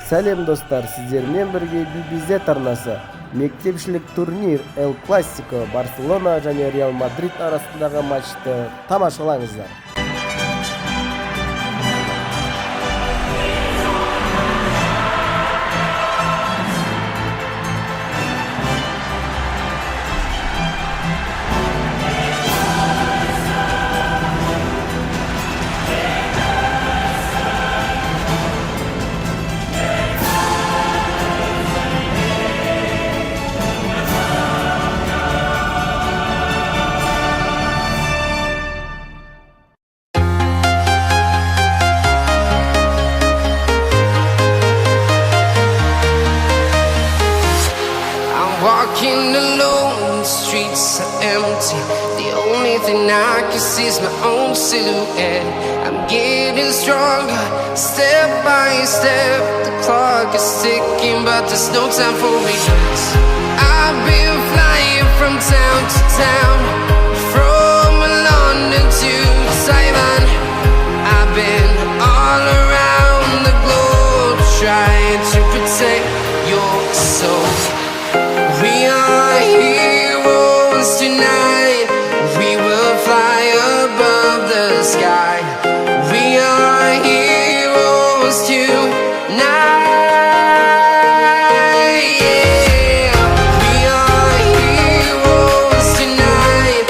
Салем достар, сиздермен бирге BBZ арнасы мектепчилик турнир Эль Класико Барселона жана Реал Мадрид арасындагы матчты тамашалаңыздар. Walking alone, the streets are empty. The only thing I can see is my own silhouette. I'm getting stronger, step by step. The clock is ticking, but there's no time for regrets. I've been flying from town to town, from London to Taiwan. I've been all around the globe, trying to protect your soul. We are heroes tonight. We will fly above the sky. We are heroes tonight. Yeah. We are heroes tonight.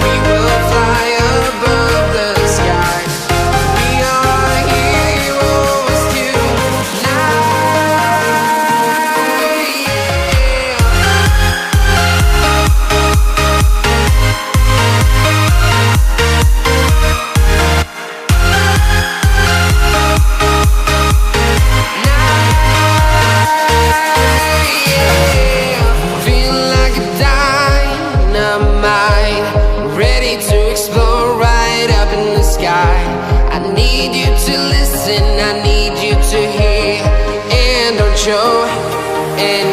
We will fly above the sky. We are heroes tonight. Ready to explore right up in the sky. I need you to listen, I need you to hear, and don't show. And